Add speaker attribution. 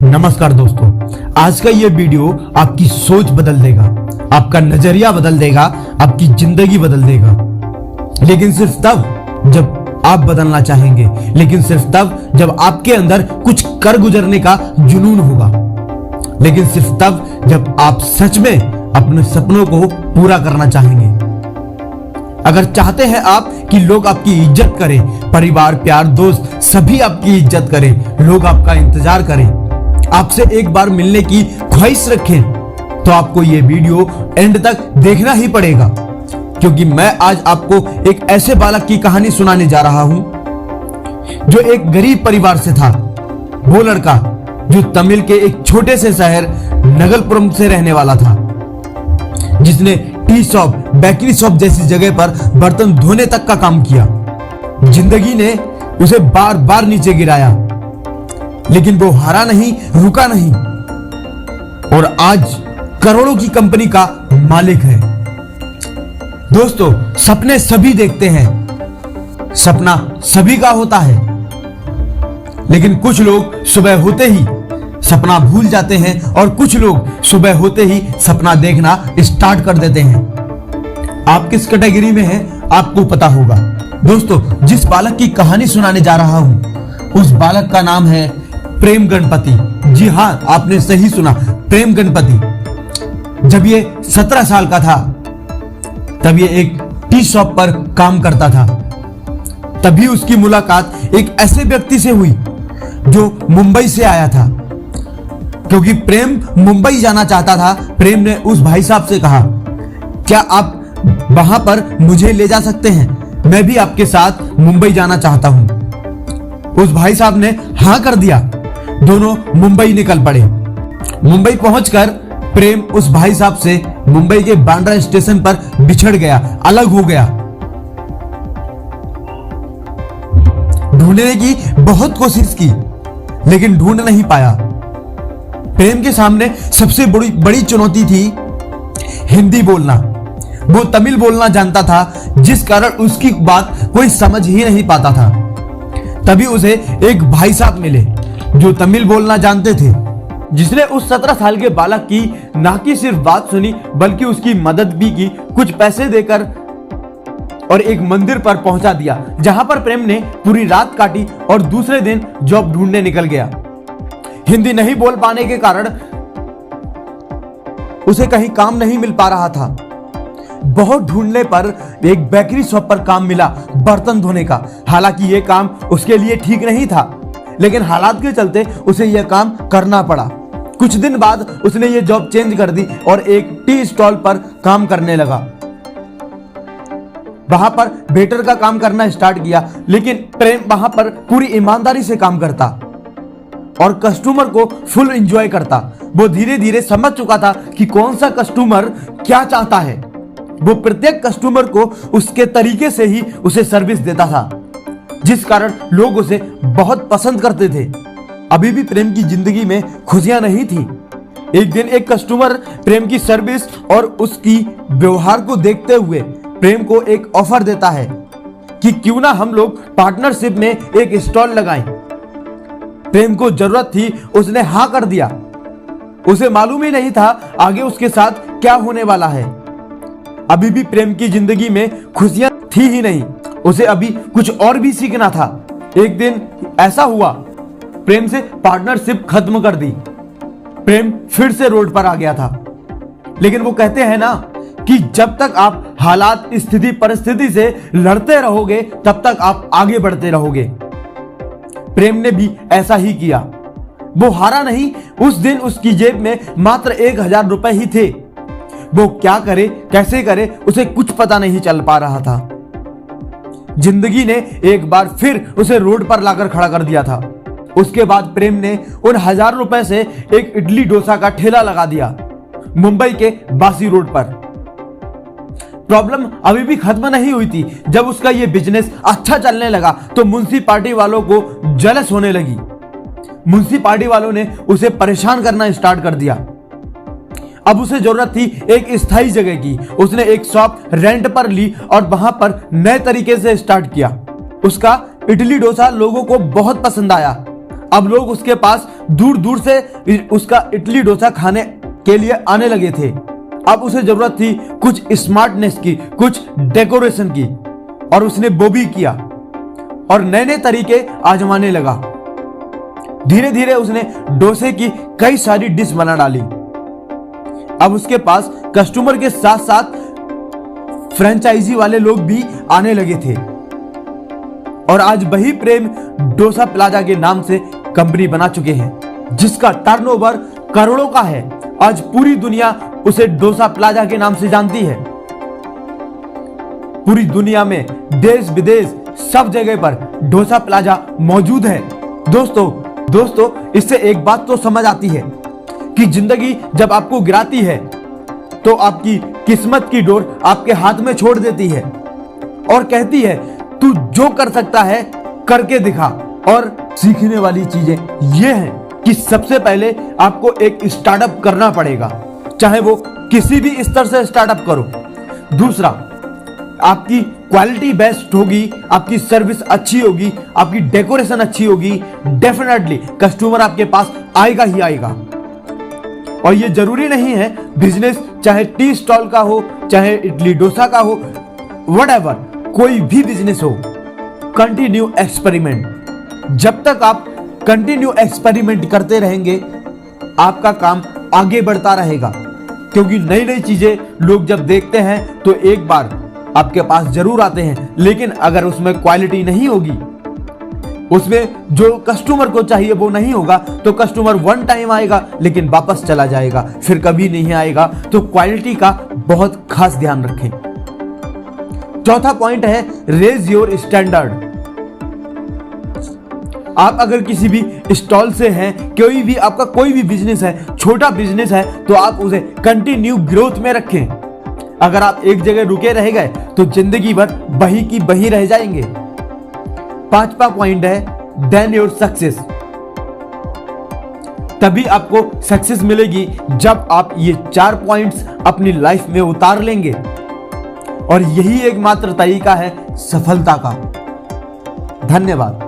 Speaker 1: नमस्कार दोस्तों, आज का ये वीडियो आपकी सोच बदल देगा, आपका नजरिया बदल देगा, आपकी जिंदगी बदल देगा। लेकिन सिर्फ तब जब आप बदलना चाहेंगे, लेकिन सिर्फ तब जब आपके अंदर कुछ कर गुजरने का जुनून होगा, लेकिन सिर्फ तब जब आप सच में अपने सपनों को पूरा करना चाहेंगे। अगर चाहते हैं आप कि लोग आपकी इज्जत करें, परिवार, प्यार, दोस्त सभी आपकी इज्जत करें, लोग आपका इंतजार करें, आपसे एक बार मिलने की ख्वाहिश रखें, तो आपको यह वीडियो एंड तक देखना ही पड़ेगा। क्योंकि मैं आज आपको एक ऐसे बालक की कहानी सुनाने जा रहा हूं जो एक गरीब परिवार से था। वो लड़का जो तमिल के एक छोटे से शहर नगलपुरम से रहने वाला था, जिसने टी शॉप, बेकरी शॉप जैसी जगह पर बर्तन धोने तक का काम किया। जिंदगी ने उसे बार बार नीचे गिराया, लेकिन वो हारा नहीं, रुका नहीं, और आज करोड़ों की कंपनी का मालिक है। दोस्तों, सपने सभी देखते हैं, सपना सभी का होता है, लेकिन कुछ लोग सुबह होते ही सपना भूल जाते हैं और कुछ लोग सुबह होते ही सपना देखना स्टार्ट कर देते हैं। आप किस कैटेगरी में हैं आपको पता होगा। दोस्तों, जिस बालक की कहानी सुनाने जा रहा हूं उस बालक का नाम है प्रेम गणपति। जी हां, आपने सही सुना, प्रेम गणपति। जब ये 17 साल का था तब ये एक टी शॉप पर काम करता था। तभी उसकी मुलाकात एक ऐसे व्यक्ति से हुई जो मुंबई से आया था। क्योंकि प्रेम मुंबई जाना चाहता था, प्रेम ने उस भाई साहब से कहा, क्या आप वहां पर मुझे ले जा सकते हैं? मैं भी आपके साथ मुंबई जाना चाहता हूं। उस भाई साहब ने हां कर दिया। दोनों मुंबई निकल पड़े। मुंबई पहुंचकर प्रेम उस भाई साहब से मुंबई के बांद्रा स्टेशन पर बिछड़ गया, अलग हो गया। ढूंढने की बहुत कोशिश की, लेकिन ढूंढ नहीं पाया। प्रेम के सामने सबसे बड़ी चुनौती थी हिंदी बोलना। वो तमिल बोलना जानता था, जिस कारण उसकी बात कोई समझ ही नहीं पाता था। तभी उसे एक भाई साहब मिले जो तमिल बोलना जानते थे, जिसने उस 17 साल के बालक की ना कि सिर्फ बात सुनी बल्कि उसकी मदद भी की, कुछ पैसे देकर, और एक मंदिर पर पहुंचा दिया जहां पर प्रेम ने पूरी रात काटी और दूसरे दिन जॉब ढूंढने निकल गया। हिंदी नहीं बोल पाने के कारण उसे कहीं काम नहीं मिल पा रहा था। बहुत ढूंढने पर एक बेकरी शॉप पर काम मिला, बर्तन धोने का। हालांकि यह काम उसके लिए ठीक नहीं था, लेकिन हालात के चलते उसे यह काम करना पड़ा। कुछ दिन बाद उसने यह जॉब चेंज कर दी और एक टी स्टॉल पर काम करने लगा। वहां पर वेटर का काम करना स्टार्ट किया, लेकिन प्रेम वहां पर पूरी ईमानदारी से काम करता और कस्टमर को फुल एंजॉय करता। वो धीरे धीरे समझ चुका था कि कौन सा कस्टमर क्या चाहता है। वो प्रत्येक कस्टमर को उसके तरीके से ही उसे सर्विस देता था, जिस कारण लोग उसे बहुत पसंद करते थे। अभी भी प्रेम की जिंदगी में खुशियां नहीं थी। एक दिन एक कस्टमर प्रेम की सर्विस और उसकी व्यवहार को देखते हुए प्रेम को एक ऑफर देता है कि क्यों ना हम लोग पार्टनरशिप में एक स्टॉल लगाएं। प्रेम को जरूरत थी, उसने हां कर दिया। उसे मालूम ही नहीं था आगे उसके साथ क्या होने वाला है। अभी भी प्रेम की जिंदगी में खुशियां थी ही नहीं, उसे अभी कुछ और भी सीखना था। एक दिन ऐसा हुआ, प्रेम से पार्टनरशिप खत्म कर दी। प्रेम फिर से रोड पर आ गया था। लेकिन वो कहते हैं ना कि जब तक आप हालात, स्थिति, परिस्थिति से लड़ते रहोगे तब तक आप आगे बढ़ते रहोगे। प्रेम ने भी ऐसा ही किया। वो हारा नहीं। उस दिन उसकी जेब में मात्र 1000 रुपए ही थे। वो क्या करे, कैसे करे, उसे कुछ पता नहीं चल पा रहा था। जिंदगी ने एक बार फिर उसे रोड पर लाकर खड़ा कर दिया था। उसके बाद प्रेम ने उन 1000 रुपए से एक इडली डोसा का ठेला लगा दिया मुंबई के बासी रोड पर। प्रॉब्लम अभी भी खत्म नहीं हुई थी। जब उसका यह बिजनेस अच्छा चलने लगा तो म्युनिसिपैलिटी वालों को जलस होने लगी। म्युनिसिपैलिटी वालों ने उसे परेशान करना स्टार्ट कर दिया। अब उसे जरूरत थी एक स्थायी जगह की। उसने एक शॉप रेंट पर ली और वहां पर नए तरीके से स्टार्ट किया। उसका इडली डोसा लोगों को बहुत पसंद आया। अब लोग उसके पास दूर दूर से उसका इडली डोसा खाने के लिए आने लगे थे। अब उसे जरूरत थी कुछ स्मार्टनेस की, कुछ डेकोरेशन की, और उसने वो भी किया और नए नए तरीके आजमाने लगा। धीरे धीरे उसने डोसे की कई सारी डिश बना डाली। अब उसके पास कस्टमर के साथ साथ फ्रेंचाइजी वाले लोग भी आने लगे थे और आज वही प्रेम डोसा प्लाजा के नाम से कंपनी बना चुके हैं, जिसका टर्नओवर करोड़ों का है। आज पूरी दुनिया उसे डोसा प्लाजा के नाम से जानती है। पूरी दुनिया में देश विदेश सब जगह पर डोसा प्लाजा मौजूद है। दोस्तों इससे एक बात तो समझ आती है कि जिंदगी जब आपको गिराती है तो आपकी किस्मत की डोर आपके हाथ में छोड़ देती है और कहती है तू जो कर सकता है करके दिखा। और सीखने वाली चीजें ये हैं कि सबसे पहले आपको एक स्टार्टअप करना पड़ेगा, चाहे वो किसी भी स्तर से स्टार्टअप करो। दूसरा, आपकी क्वालिटी बेस्ट होगी, आपकी सर्विस अच्छी होगी, आपकी डेकोरेशन अच्छी होगी, डेफिनेटली कस्टमर आपके पास आएगा ही आएगा। और ये जरूरी नहीं है बिजनेस चाहे टी स्टॉल का हो, चाहे इडली डोसा का हो, व्हाटएवर, कोई भी बिजनेस हो, कंटिन्यू एक्सपेरिमेंट। जब तक आप कंटिन्यू एक्सपेरिमेंट करते रहेंगे आपका काम आगे बढ़ता रहेगा, क्योंकि नई नई चीजें लोग जब देखते हैं तो एक बार आपके पास जरूर आते हैं, लेकिन अगर उसमें क्वालिटी नहीं होगी, उसमें जो कस्टमर को चाहिए वो नहीं होगा, तो कस्टमर वन टाइम आएगा लेकिन वापस चला जाएगा, फिर कभी नहीं आएगा। तो क्वालिटी का बहुत खास ध्यान रखें। चौथा पॉइंट है रेज योर स्टैंडर्ड। आप अगर किसी भी स्टॉल से हैं, आपका कोई भी बिजनेस है, छोटा बिजनेस है, तो आप उसे कंटिन्यू ग्रोथ में रखें। अगर आप एक जगह रुके रह गए तो जिंदगी भर वही की वही रह जाएंगे। पांचवा पॉइंट है देन योर सक्सेस। तभी आपको सक्सेस मिलेगी जब आप ये 4 पॉइंट्स अपनी लाइफ में उतार लेंगे, और यही एकमात्र तरीका है सफलता का। धन्यवाद।